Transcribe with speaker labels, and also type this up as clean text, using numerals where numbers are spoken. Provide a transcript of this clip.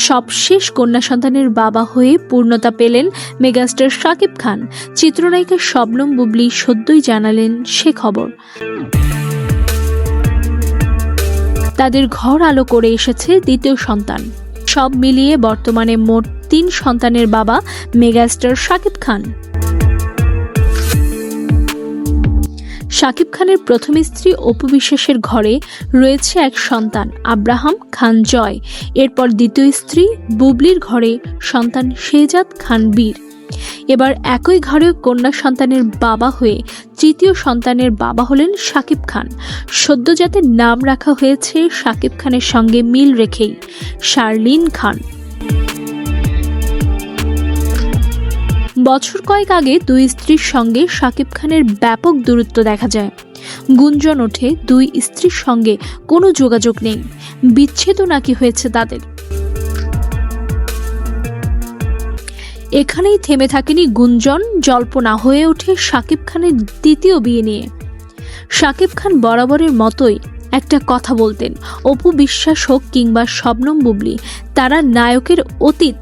Speaker 1: সবশেষ কন্যা সন্তানের বাবা হয়ে পূর্ণতা পেলেন মেগাস্টার শাকিব খান। চিত্রনায়িকা শবনম বুবলী সদ্যই জানালেন সে খবর। তাদের ঘর আলো করে এসেছে দ্বিতীয় সন্তান। সব মিলিয়ে বর্তমানে মোট 3 সন্তানের বাবা মেগাস্টার শাকিব খান। শাকিব খানের প্রথম স্ত্রী অপু বিশ্বাসের ঘরে রয়েছে এক সন্তান আব্রাহাম খান জয়। এরপর দ্বিতীয় স্ত্রী বুবলির ঘরে সন্তান শেহজাদ খান বীর। এবার একই ঘরে কন্যা সন্তানের বাবা হয়ে তৃতীয় সন্তানের বাবা হলেন শাকিব খান। সদ্যজাতের নাম রাখা হয়েছে শাকিব খানের সঙ্গে মিল রেখেই, শার্লিন খান। বছর কয়েক আগে 2 স্ত্রীর সঙ্গে শাকিব খানের ব্যাপক দূরত্ব দেখা যায়। গুঞ্জন ওঠে 2 স্ত্রীর সঙ্গে কোনো যোগাযোগ নেই, বিচ্ছেদও নাকি হয়েছে তাদের। এখানেই থেমে থাকেনি গুঞ্জন, জল্পনা হয়ে ওঠে শাকিব খানের দ্বিতীয় বিয়ে নিয়ে। শাকিব খান বরাবরের মতোই একটা কথা বলতেন, অপু বিশ্বাস হোক কিংবা শবনম বুবলী, তারা নায়কের অতীত